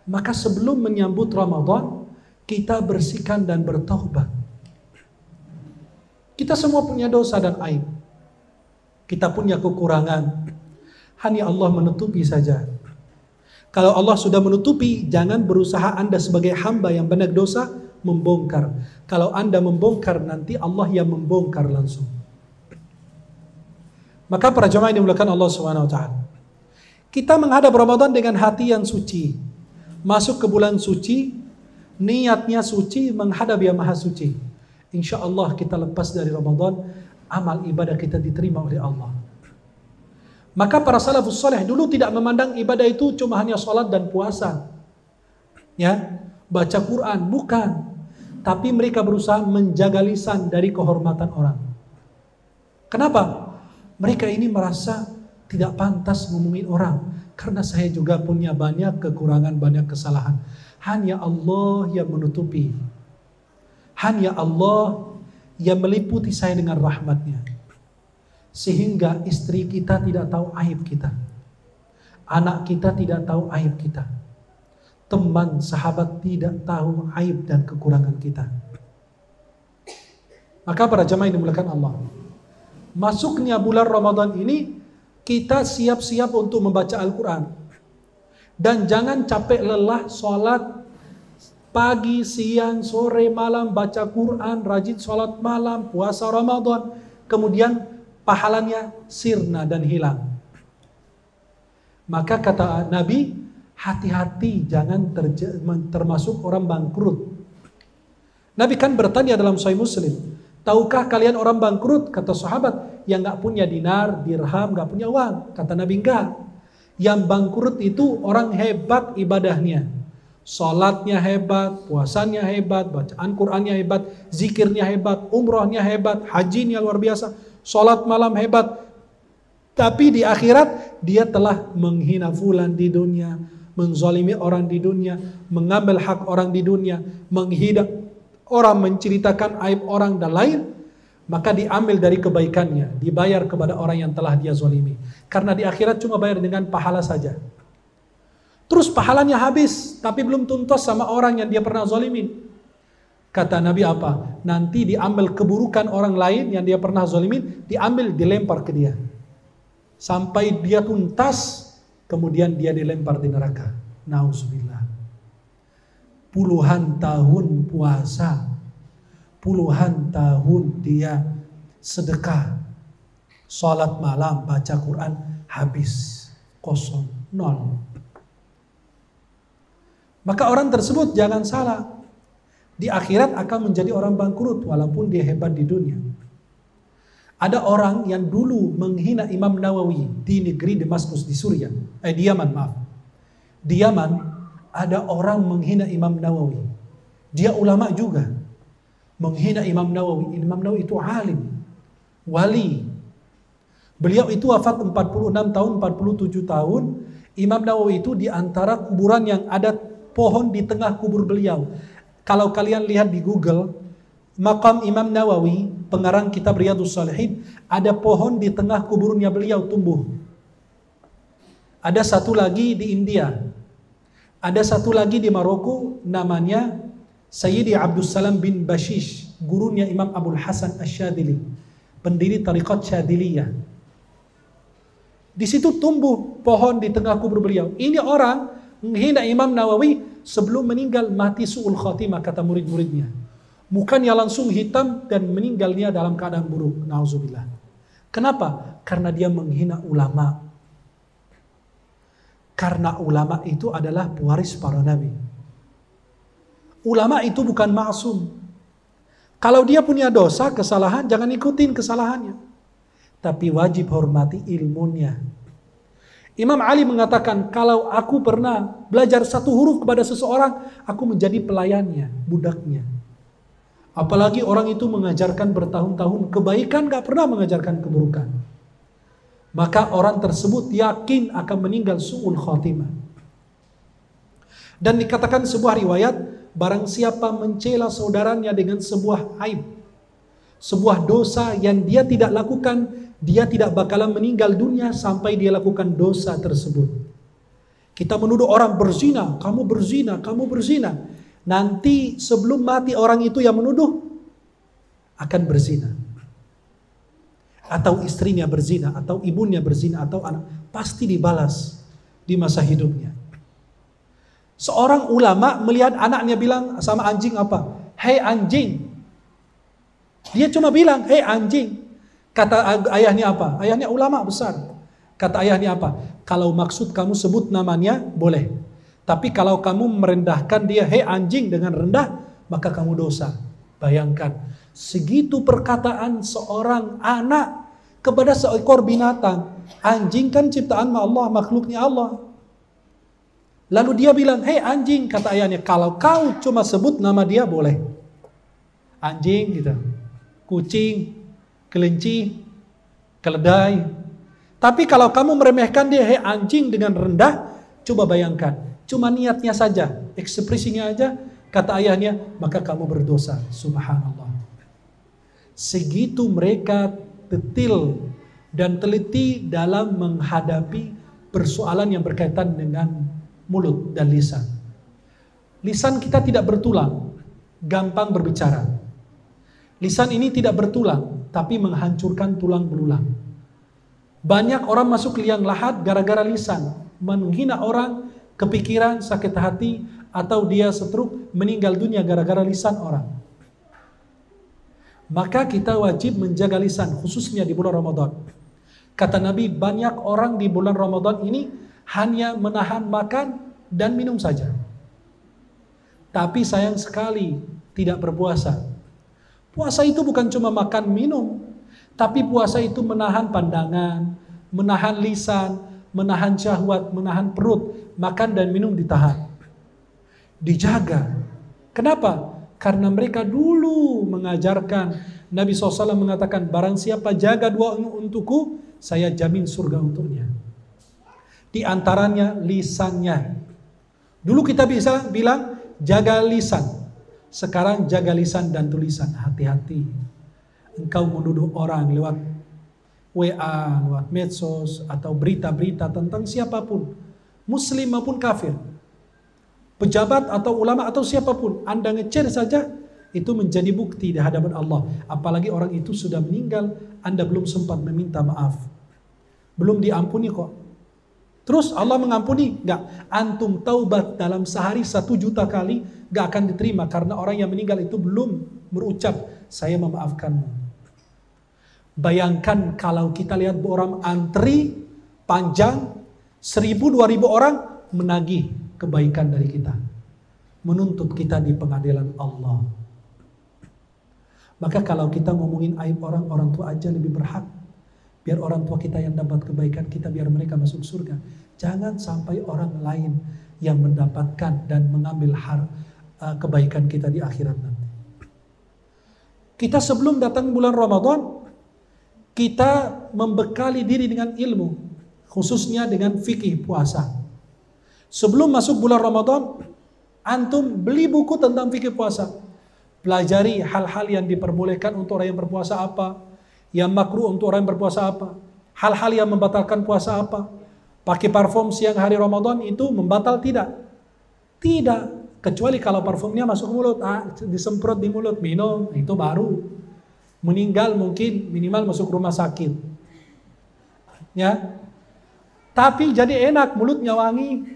Speaker 1: Maka sebelum menyambut Ramadan, kita bersihkan dan bertaubat. Kita semua punya dosa dan aib. Kita punya kekurangan. Hanya Allah menutupi saja. Kalau Allah sudah menutupi, jangan berusaha Anda sebagai hamba yang banyak dosa membongkar. Kalau Anda membongkar, nanti Allah yang membongkar langsung. Maka para jemaah yang dimuliakan Allah Subhanahu wa taala, Kita menghadap Ramadan dengan hati yang suci. Masuk ke bulan suci, niatnya suci, menghadap yang maha suci. Insya Allah kita lepas dari Ramadan, amal ibadah kita diterima oleh Allah. Maka para salafus saleh dulu tidak memandang ibadah itu cuma hanya sholat dan puasa. Ya, baca Quran, bukan. Tapi mereka berusaha menjaga lisan dari kehormatan orang. Kenapa? Mereka ini merasa tidak pantas ngomongin orang. Karena saya juga punya banyak kekurangan, banyak kesalahan. Hanya Allah yang menutupi. Hanya Allah yang meliputi saya dengan rahmatnya. Sehingga istri kita tidak tahu aib kita. Anak kita tidak tahu aib kita. Teman, sahabat tidak tahu aib dan kekurangan kita. Maka para jamaah yang dimuliakan Allah, masuknya bulan Ramadan ini, kita siap-siap untuk membaca Al-Quran. Dan jangan capek lelah sholat pagi, siang, sore, malam, baca Quran, rajin sholat malam, puasa Ramadan. Kemudian pahalanya sirna dan hilang. Maka kata Nabi, hati-hati jangan termasuk orang bangkrut. Nabi kan bertanya dalam Sahih Muslim, tahukah kalian orang bangkrut? Kata sahabat, yang gak punya dinar, dirham, gak punya uang. Kata Nabi, enggak. Yang bangkrut itu orang hebat ibadahnya. Salatnya hebat, puasanya hebat, bacaan Qur'annya hebat, zikirnya hebat, umrohnya hebat, hajinya luar biasa, salat malam hebat. Tapi di akhirat dia telah menghina fulan di dunia, menzalimi orang di dunia, mengambil hak orang di dunia, menghina orang, menceritakan aib orang dan lain. Maka diambil dari kebaikannya, dibayar kepada orang yang telah dia zalimi. Karena di akhirat cuma bayar dengan pahala saja. Terus pahalanya habis, tapi belum tuntas sama orang yang dia pernah zalimin. Kata Nabi apa? Nanti diambil keburukan orang lain yang dia pernah zalimin, diambil, dilempar ke dia. Sampai dia tuntas, kemudian dia dilempar di neraka. Nauzubillah. Puluhan tahun puasa, puluhan tahun dia sedekah, salat malam, baca Quran, habis, kosong, nol. Maka orang tersebut jangan salah, di akhirat akan menjadi orang bangkrut walaupun dia hebat di dunia. Ada orang yang dulu menghina Imam Nawawi di negeri Damaskus di Suriah, di Yaman, maaf. Di Yaman ada orang menghina Imam Nawawi. Dia ulama juga. Menghina Imam Nawawi. Imam Nawawi itu alim, wali. Beliau itu wafat 46 tahun, 47 tahun. Imam Nawawi itu di antara kuburan yang ada pohon di tengah kubur beliau. Kalau kalian lihat di Google, makam Imam Nawawi, pengarang kitab Riyadhus Shalihin, ada pohon di tengah kuburnya beliau tumbuh. Ada satu lagi di India. Ada satu lagi di Maroko, namanya Sayyidi Abdus Salam bin Bashish, gurunya Imam Abul Hasan Asy-Syadzili, pendiri Tariqat Syadziliyah. Di situ tumbuh pohon di tengah kubur beliau. Ini orang menghina Imam Nawawi sebelum meninggal, mati su'ul khatimah, kata murid-muridnya. Mukanya langsung hitam dan meninggalnya dalam keadaan buruk. Nauzubillah. Kenapa? Karena dia menghina ulama. Karena ulama itu adalah pewaris para nabi. Ulama itu bukan maksum. Kalau dia punya dosa, kesalahan, jangan ikutin kesalahannya. Tapi wajib hormati ilmunya. Imam Ali mengatakan, kalau aku pernah belajar satu huruf kepada seseorang, aku menjadi pelayannya, budaknya. Apalagi orang itu mengajarkan bertahun-tahun kebaikan, gak pernah mengajarkan keburukan. Maka orang tersebut yakin akan meninggal su'ul khatimah. Dan dikatakan sebuah riwayat, barang siapa mencela saudaranya dengan sebuah aib, sebuah dosa yang dia tidak lakukan, dia tidak bakalan meninggal dunia sampai dia lakukan dosa tersebut. Kita menuduh orang berzina, kamu berzina, kamu berzina. Nanti sebelum mati orang itu yang menuduh akan berzina. Atau istrinya berzina, atau ibunya berzina, atau anak. Pasti dibalas di masa hidupnya. Seorang ulama melihat anaknya bilang sama anjing apa? Hei anjing. Dia cuma bilang, hei anjing. Kata ayahnya apa? Ayahnya ulama besar. Kata ayahnya apa? Kalau maksud kamu sebut namanya, boleh. Tapi kalau kamu merendahkan dia, hei anjing, dengan rendah, maka kamu dosa. Bayangkan, segitu perkataan seorang anak kepada seekor binatang. Anjing kan ciptaan Allah, makhluknya Allah. Lalu dia bilang, hei anjing, kata ayahnya, kalau kau cuma sebut nama dia, boleh. Anjing gitu, kucing, kelinci, keledai. Tapi kalau kamu meremehkan dia, hei anjing, dengan rendah, coba bayangkan, cuma niatnya saja, ekspresinya aja, kata ayahnya, maka kamu berdosa. Subhanallah. Segitu mereka detil dan teliti dalam menghadapi persoalan yang berkaitan dengan mulut dan lisan. Lisan kita tidak bertulang, gampang berbicara. Lisan ini tidak bertulang, tapi menghancurkan tulang belulang. Banyak orang masuk liang lahat gara-gara lisan, menghina orang, kepikiran, sakit hati, atau dia stroke, meninggal dunia gara-gara lisan orang. Maka kita wajib menjaga lisan, khususnya di bulan Ramadan. Kata Nabi, banyak orang di bulan Ramadan ini hanya menahan makan dan minum saja. Tapi sayang sekali tidak berpuasa. Puasa itu bukan cuma makan minum, tapi puasa itu menahan pandangan, menahan lisan, menahan syahwat, menahan perut, makan dan minum ditahan. Dijaga. Kenapa? Karena mereka dulu mengajarkan, Nabi SAW mengatakan, barang siapa jaga dua untukku, saya jamin surga untuknya. Di antaranya lisannya. Dulu kita bisa bilang jaga lisan. Sekarang jaga lisan dan tulisan. Hati-hati. Engkau menuduh orang lewat WA, lewat medsos, atau berita-berita tentang siapapun, muslim maupun kafir, pejabat atau ulama atau siapapun, Anda nge-share saja, itu menjadi bukti di hadapan Allah. Apalagi orang itu sudah meninggal, Anda belum sempat meminta maaf, belum diampuni kok. Terus Allah mengampuni? Enggak. Antum taubat dalam sehari 1 juta kali, enggak akan diterima, karena orang yang meninggal itu belum berucap, saya memaafkanmu. Bayangkan kalau kita lihat orang antri panjang, 1000-2000 orang menagih kebaikan dari kita, menuntut kita di pengadilan Allah. Maka kalau kita ngomongin aib orang, orang tua aja lebih berhak. Biar orang tua kita yang dapat kebaikan kita, biar mereka masuk surga. Jangan sampai orang lain yang mendapatkan dan mengambil kebaikan kita di akhirat nanti. Kita sebelum datang bulan Ramadan, kita membekali diri dengan ilmu, khususnya dengan fikih puasa. Sebelum masuk bulan Ramadan, antum beli buku tentang fikih puasa. Pelajari hal-hal yang diperbolehkan untuk orang yang berpuasa apa, yang makruh untuk orang yang berpuasa apa, hal-hal yang membatalkan puasa apa. Pakai parfum siang hari Ramadan itu membatal tidak? Tidak, kecuali kalau parfumnya masuk mulut, disemprot di mulut, minum, itu baru. Meninggal mungkin minimal masuk rumah sakit. Ya. Tapi jadi enak, mulutnya wangi.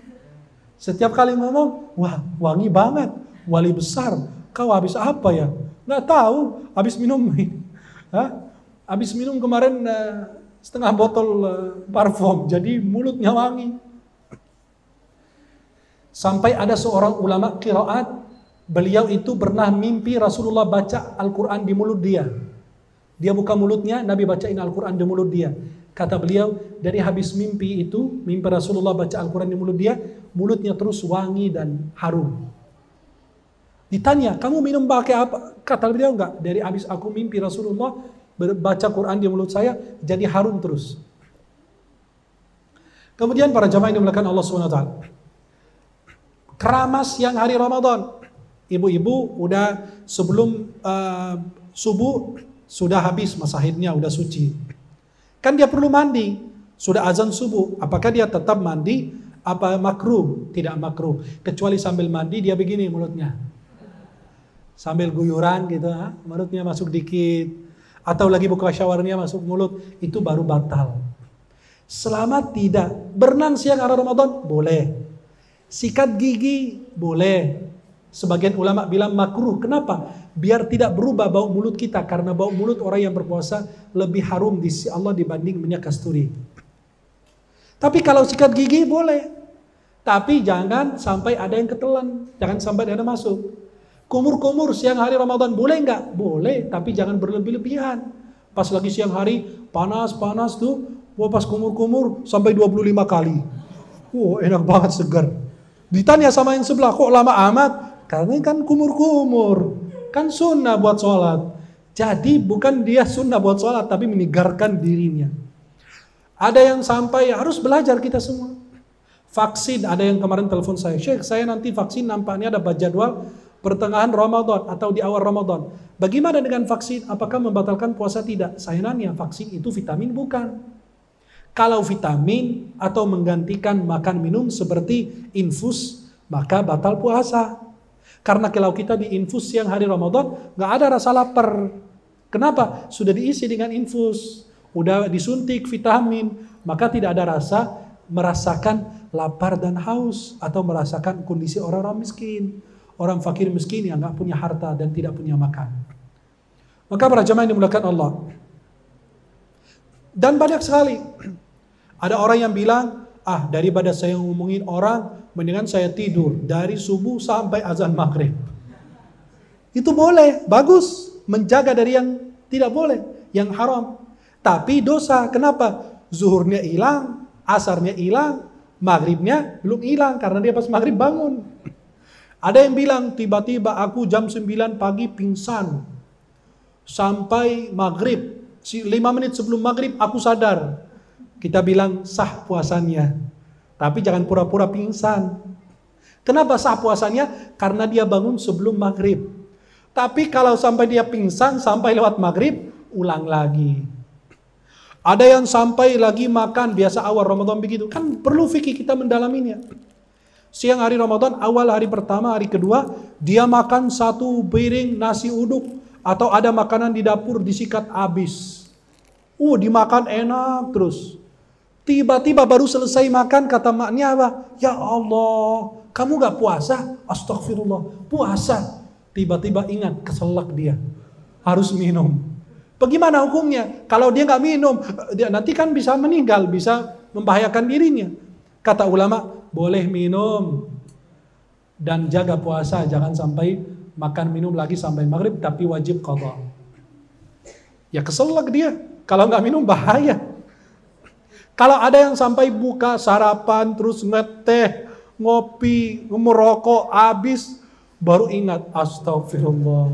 Speaker 1: Setiap kali ngomong, wah wangi banget, wali besar. Kau habis apa ya? Nggak tahu, habis minum. Habis minum kemarin setengah botol parfum, jadi mulutnya wangi. Sampai ada seorang ulama qiraat, beliau itu pernah mimpi Rasulullah baca Al-Quran di mulut dia. Dia buka mulutnya, Nabi bacain Al-Quran di mulut dia. Kata beliau, dari habis mimpi itu, mimpi Rasulullah baca Al-Quran di mulut dia, mulutnya terus wangi dan harum. Ditanya, kamu minum pakai apa? Kata beliau, enggak, dari habis aku mimpi Rasulullah baca Quran di mulut saya, jadi harum terus. Kemudian para jamaah yang dimuliakan Allah SWT, keramas yang hari Ramadan, ibu-ibu udah sebelum subuh sudah habis masa haidnya, udah suci. Kan dia perlu mandi, sudah azan subuh. Apakah dia tetap mandi? Apa makruh? Tidak makruh. Kecuali sambil mandi dia begini mulutnya, sambil guyuran gitu, mulutnya masuk dikit. Atau lagi buka showernya masuk mulut, itu baru batal. Selama tidak berenang siang hari Ramadan, boleh. Sikat gigi, boleh. Sebagian ulama bilang makruh. Kenapa? Biar tidak berubah bau mulut kita. Karena bau mulut orang yang berpuasa lebih harum di sisi Allah dibanding minyak kasturi. Tapi kalau sikat gigi boleh. Tapi jangan sampai ada yang ketelan. Jangan sampai ada yang masuk. Kumur-kumur siang hari Ramadan boleh nggak? Boleh, tapi jangan berlebih-lebihan. Pas lagi siang hari, panas-panas tuh. Wah, pas kumur-kumur sampai 25 kali. Wah, enak banget, segar. Ditanya sama yang sebelah, kok lama amat? Karena kan kumur-kumur. Kan sunnah buat sholat. Jadi bukan dia sunnah buat sholat, tapi menyegarkan dirinya. Ada yang sampai harus belajar kita semua. Vaksin, ada yang kemarin telepon saya, Syekh, saya nanti vaksin nampaknya ada jadwal pertengahan Ramadan atau di awal Ramadan. Bagaimana dengan vaksin? Apakah membatalkan puasa? Tidak. Saya nanya, vaksin itu vitamin bukan? Kalau vitamin atau menggantikan makan minum seperti infus, maka batal puasa. Karena kalau kita diinfus siang hari Ramadan, nggak ada rasa lapar. Kenapa? Sudah diisi dengan infus, udah disuntik vitamin, maka tidak ada rasa merasakan lapar dan haus atau merasakan kondisi orang-orang miskin, orang fakir miskin yang nggak punya harta dan tidak punya makan. Maka para jamaah yang dimuliakan Allah, dan banyak sekali ada orang yang bilang, daripada saya ngomongin orang, mendingan saya tidur dari subuh sampai azan maghrib. Itu boleh, bagus, menjaga dari yang tidak boleh, yang haram. Tapi dosa, kenapa? Zuhurnya hilang, asarnya hilang, maghribnya belum hilang karena dia pas maghrib bangun. Ada yang bilang tiba-tiba aku jam 9 pagi pingsan sampai maghrib, 5 menit sebelum maghrib aku sadar. Kita bilang sah puasanya, tapi jangan pura-pura pingsan. Kenapa sah puasanya? Karena dia bangun sebelum maghrib. Tapi kalau sampai dia pingsan sampai lewat maghrib, ulang lagi. Ada yang sampai lagi makan, biasa awal Ramadan begitu. Kan perlu fikih kita mendalaminya. Siang hari Ramadan, awal hari pertama, hari kedua, dia makan 1 piring nasi uduk. Atau ada makanan di dapur disikat habis. Dimakan enak terus. Tiba-tiba baru selesai makan, kata maknya apa? Ya Allah, kamu gak puasa? Astagfirullah, puasa. Tiba-tiba ingat, keselak dia. Harus minum. Bagaimana hukumnya? Kalau dia nggak minum, dia nanti kan bisa meninggal, bisa membahayakan dirinya. Kata ulama, boleh minum dan jaga puasa, jangan sampai makan minum lagi sampai maghrib, tapi wajib qadha. Ya keselak dia, kalau nggak minum bahaya. Kalau ada yang sampai buka sarapan, terus ngeteh, ngopi, merokok, habis, baru ingat, astagfirullah.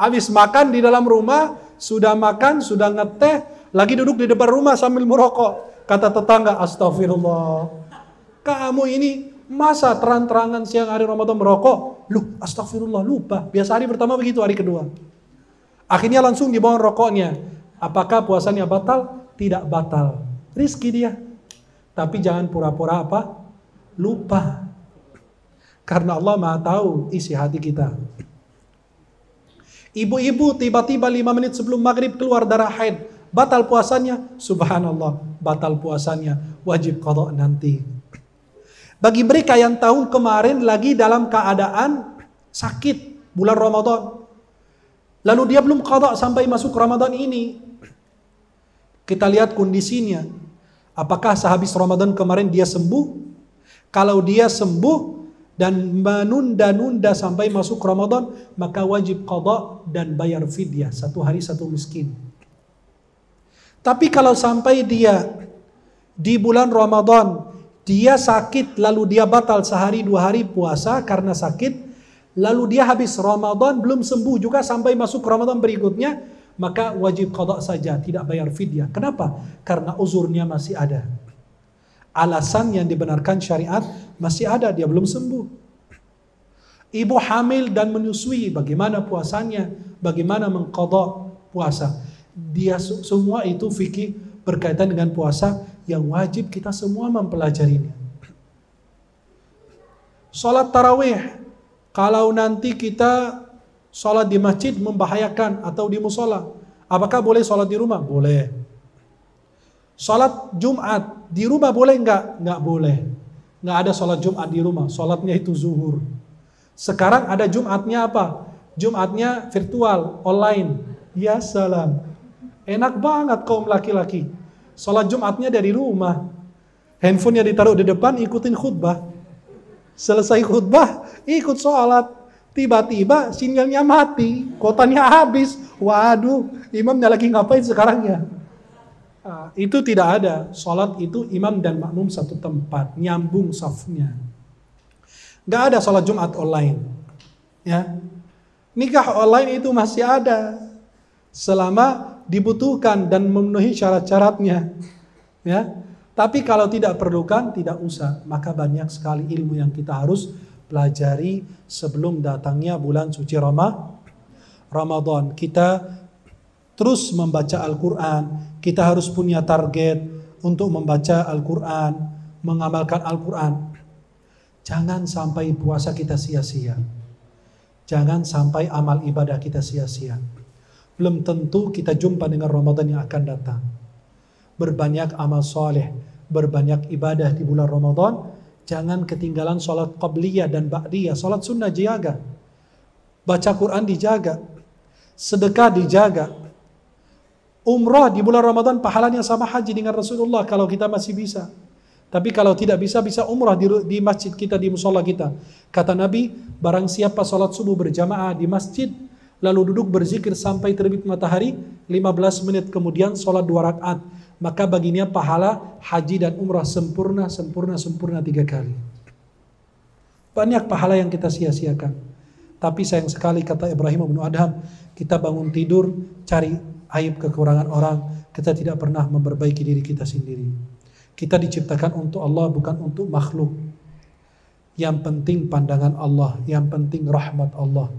Speaker 1: Habis makan di dalam rumah, sudah makan, sudah ngeteh, lagi duduk di depan rumah sambil merokok. Kata tetangga, astagfirullah. Kamu ini masa terang-terangan siang hari Ramadan merokok? Astagfirullah, lupa. Biasa hari pertama begitu, hari kedua. Akhirnya langsung dibawa rokoknya. Apakah puasanya batal? Tidak batal. Rizki dia. Tapi jangan pura-pura apa? Lupa. Karena Allah Maha tahu isi hati kita. Ibu-ibu tiba-tiba 5 menit sebelum maghrib keluar darah haid. Batal puasanya? Subhanallah, batal puasanya. Wajib qadha nanti. Bagi mereka yang tahun kemarin lagi dalam keadaan sakit bulan Ramadan, lalu dia belum qadha sampai masuk Ramadan ini, kita lihat kondisinya. Apakah sehabis Ramadan kemarin dia sembuh? Kalau dia sembuh dan menunda-nunda sampai masuk Ramadan, maka wajib qadha dan bayar fidyah, 1 hari 1 miskin. Tapi kalau sampai dia di bulan Ramadan, dia sakit lalu dia batal sehari 2 hari puasa karena sakit, lalu dia habis Ramadan belum sembuh juga sampai masuk Ramadan berikutnya, maka wajib qadha saja, tidak bayar fidyah. Kenapa? Karena uzurnya masih ada. Alasan yang dibenarkan syariat masih ada, dia belum sembuh. Ibu hamil dan menyusui, bagaimana puasanya? Bagaimana mengqadha puasa? Dia semua itu fikih berkaitan dengan puasa yang wajib kita semua mempelajarinya. Salat tarawih, kalau nanti kita salat di masjid membahayakan atau di musola, apakah boleh salat di rumah? Boleh. Salat Jumat di rumah boleh enggak? Enggak boleh. Enggak ada salat Jumat di rumah, salatnya itu zuhur. Sekarang ada Jumatnya apa? Jumatnya virtual, online. Ya salam. Enak banget kaum laki-laki. Salat Jumatnya dari rumah. Handphonenya ditaruh di depan, ikutin khutbah. Selesai khutbah, ikut sholat. Tiba-tiba sinyalnya mati, kuotanya habis. Waduh, imamnya lagi ngapain sekarang ya? Itu tidak ada. Sholat itu imam dan makmum satu tempat, nyambung safnya. Gak ada sholat Jumat online. Ya, nikah online itu masih ada selama dibutuhkan dan memenuhi syarat-syaratnya. Ya, tapi kalau tidak perlukan, tidak usah. Maka banyak sekali ilmu yang kita harus pelajari sebelum datangnya bulan suci Ramadan. Kita terus membaca Al-Quran. Kita harus punya target untuk membaca Al-Quran, mengamalkan Al-Quran. Jangan sampai puasa kita sia-sia. Jangan sampai amal ibadah kita sia-sia. Belum tentu kita jumpa dengan Ramadan yang akan datang. Berbanyak amal soleh, berbanyak ibadah di bulan Ramadan. Jangan ketinggalan sholat qabliyah dan ba'diyah. Sholat sunnah dijaga. Baca Quran dijaga. Sedekah dijaga. Umrah di bulan Ramadan pahalanya sama haji dengan Rasulullah kalau kita masih bisa. Tapi kalau tidak bisa, bisa umrah di masjid kita, di musola kita. Kata Nabi, barang siapa sholat subuh berjamaah di masjid, lalu duduk berzikir sampai terbit matahari, 15 menit kemudian sholat 2 rakaat, maka baginya pahala haji dan umrah sempurna 3 kali. Banyak pahala yang kita sia-siakan. Tapi sayang sekali, kata Ibrahim bin Adham, kita bangun tidur, cari aib kekurangan orang, kita tidak pernah memperbaiki diri kita sendiri. Kita diciptakan untuk Allah, bukan untuk makhluk. Yang penting pandangan Allah, yang penting rahmat Allah.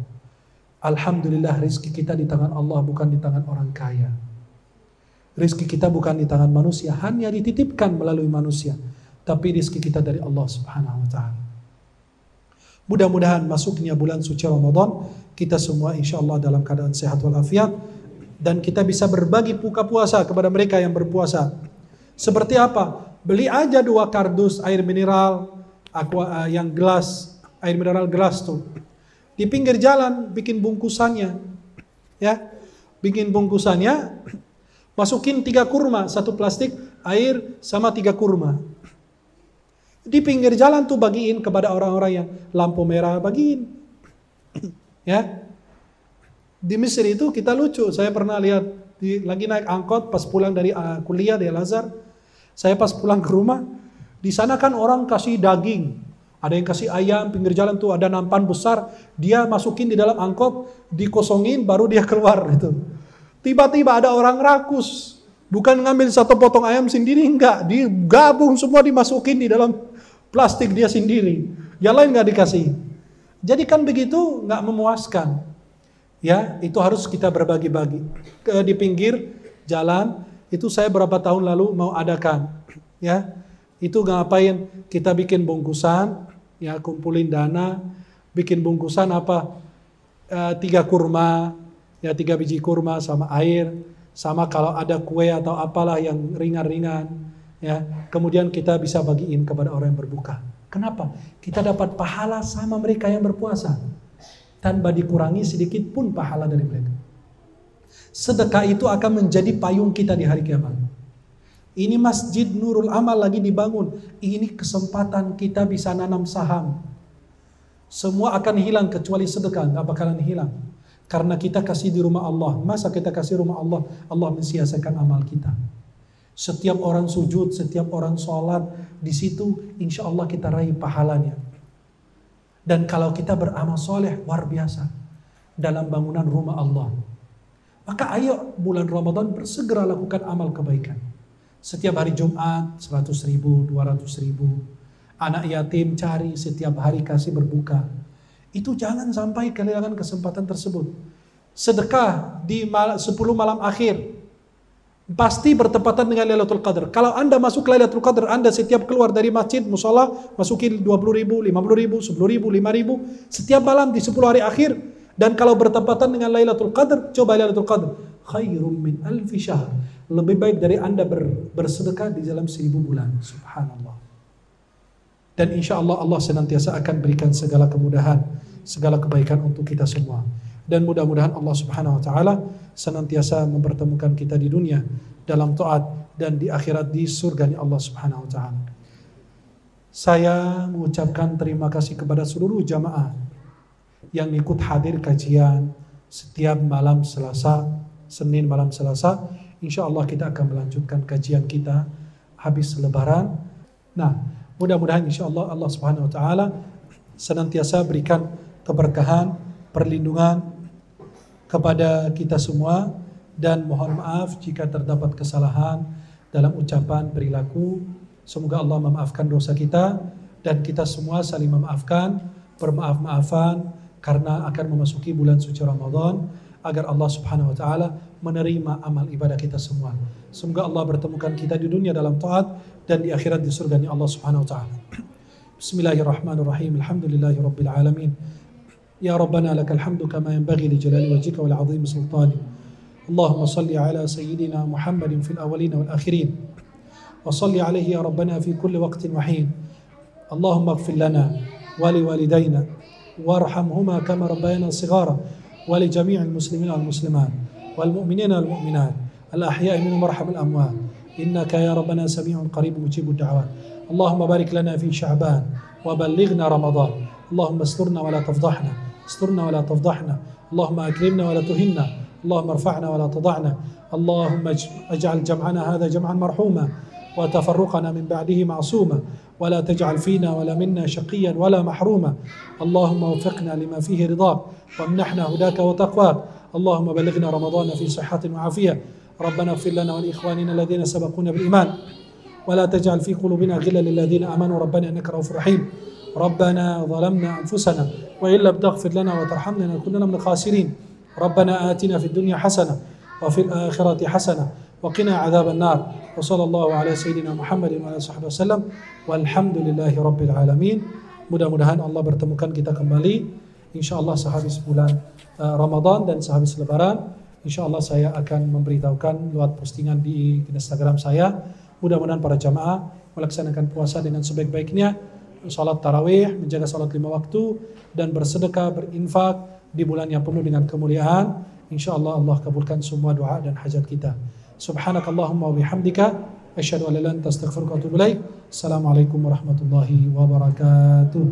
Speaker 1: Alhamdulillah rizki kita di tangan Allah, bukan di tangan orang kaya. Rizki kita bukan di tangan manusia, hanya dititipkan melalui manusia. Tapi rizki kita dari Allah Subhanahu wa ta'ala. Mudah-mudahan masuknya bulan suci Ramadan, kita semua insya Allah dalam keadaan sehat walafiat, dan kita bisa berbagi buka puasa kepada mereka yang berpuasa. Seperti apa? Beli aja 2 kardus air mineral, yang gelas, air mineral gelas tuh. Di pinggir jalan bikin bungkusannya. Ya. Bikin bungkusannya, masukin 3 kurma, 1 plastik air sama 3 kurma. Di pinggir jalan tuh bagiin kepada orang-orang yang lampu merah, bagiin. Ya. Di Mesir itu kita lucu, saya pernah lihat lagi naik angkot pas pulang dari kuliah di Al-Azhar. Saya pas pulang ke rumah, di sana kan orang kasih daging, ada yang kasih ayam, pinggir jalan tuh ada nampan besar, dia masukin di dalam angkot, dikosongin, baru dia keluar itu. Tiba-tiba ada orang rakus, bukan ngambil 1 potong ayam sendiri, enggak, digabung semua dimasukin di dalam plastik dia sendiri, yang lain enggak dikasih. Jadi kan begitu enggak memuaskan. Ya, itu harus kita berbagi-bagi. Di pinggir jalan itu saya berapa tahun lalu mau adakan, ya. Itu ngapain? Kita bikin bungkusan, ya, kumpulin dana, bikin bungkusan apa? 3 kurma, ya, 3 biji kurma sama air, sama kalau ada kue atau apalah yang ringan-ringan, ya. Kemudian kita bisa bagiin kepada orang yang berbuka. Kenapa? Kita dapat pahala sama mereka yang berpuasa, tanpa dikurangi sedikit pun pahala dari mereka. Sedekah itu akan menjadi payung kita di hari kiamat. Ini Masjid Nurul Amal lagi dibangun. Ini kesempatan kita bisa nanam saham. Semua akan hilang kecuali sedekah, gak bakalan hilang. Karena kita kasih di rumah Allah. Masa kita kasih rumah Allah, Allah mensia-siakan amal kita. Setiap orang sujud, setiap orang sholat, di situ insya Allah kita raih pahalanya. Dan kalau kita beramal soleh, luar biasa. Dalam bangunan rumah Allah. Maka ayo bulan Ramadan bersegera lakukan amal kebaikan. Setiap hari Jumat 100.000, 200.000. Anak yatim cari setiap hari kasih berbuka. Itu jangan sampai kehilangan kesempatan tersebut. Sedekah di 10 malam akhir pasti bertepatan dengan Lailatul Qadar. Kalau Anda masuk Lailatul Qadar, Anda setiap keluar dari masjid, musola, masukin 20.000, 50.000, 10.000, 5.000 setiap malam di 10 hari akhir. Dan kalau bertepatan dengan Lailatul Qadar, coba Lailatul Qadar, khairum min alfi syahr. Lebih baik dari Anda bersedekah di dalam 1000 bulan. Subhanallah. Dan insya Allah Allah senantiasa akan berikan segala kemudahan, segala kebaikan untuk kita semua. Dan mudah-mudahan Allah Subhanahu wa ta'ala senantiasa mempertemukan kita di dunia dalam taat dan di akhirat di surganya Allah Subhanahu wa ta'ala. Saya mengucapkan terima kasih kepada seluruh jamaah yang ikut hadir kajian setiap malam Selasa, Senin malam Selasa. Insya Allah kita akan melanjutkan kajian kita habis Lebaran. Nah, mudah-mudahan insya Allah Allah Subhanahu Wa Taala senantiasa berikan keberkahan, perlindungan kepada kita semua, dan mohon maaf jika terdapat kesalahan dalam ucapan perilaku. Semoga Allah memaafkan dosa kita dan kita semua saling memaafkan, bermaaf-maafan karena akan memasuki bulan suci Ramadan, agar Allah Subhanahu Wa Taala menerima amal ibadah kita semua. Semoga Allah bertemukan kita di dunia dalam taat dan di akhirat di surganya Allah Subhanahu Wa Taala. Bismillahirrahmanirrahim. Alhamdulillahirabbil alamin. Ya Rabbana lakal hamdu kama yanbaghi li jalali wajhika wal 'azimi sultani. Allahumma salli ala sayyidina Muhammadin fil awwalin wal akhirin. Wa salli alaihi ya Rabbana fi kulli waqtin wa hin. Allahumma ighfir lana wa liwalidayna warhamhuma kama rabbayana shighara wa li jami'il muslimina wal muslimat wal mu'minina wal mu'minat al ahya'i minhum warhamil amwat innaka ya Rabbana sami'un qaribun mujibud da'wat. Allahumma barik lana fi Sya'ban wa ballighna Ramadan. Allahumma asturna wa la tafdahna. استرنا ولا تفضحنا. اللهم أكرمنا ولا تهنا. اللهم ارفعنا ولا تضعنا. اللهم اجعل جمعنا هذا جمعا مرحوما وتفرقنا من بعده معصوما ولا تجعل فينا ولا منا شقيا ولا محروما. اللهم وفقنا لما فيه رضاك وامنحنا هداك وتقواك. اللهم بلغنا رمضان في صحة وعافية. ربنا اغفر لنا ولإخواننا الذين سبقونا بالإيمان ولا تجعل في قلوبنا غلا للذين آمنوا ربنا إنك رؤوف رحيم. ربنا ظلمنا أنفسنا وإن لم تغفر لنا وترحمنا لنكونن من الخاسرين. ربنا آتنا في الدنيا حسنة وفي الآخرة حسنة وقنا عذاب النار. وصلى الله على سيدنا محمد وعلى صحبه وسلم والحمد لله رب العالمين. Mudah-mudahan Allah bertemukan kita kembali insyaallah sehabis bulan Ramadan dan sehabis Lebaran. Insyaallah saya akan memberitahukan lewat postingan di Instagram saya. Mudah-mudahan para jamaah melaksanakan puasa dengan sebaik-baiknya, salat tarawih, menjaga salat 5 waktu, dan bersedekah, berinfak di bulan yang penuh dengan kemuliaan. InsyaAllah Allah kabulkan semua doa dan hajat kita. Subhanakallahumma wa bihamdika asyhadu an la ilaha illa anta astaghfiruka wa atubu ilaik. Assalamualaikum warahmatullahi wabarakatuh.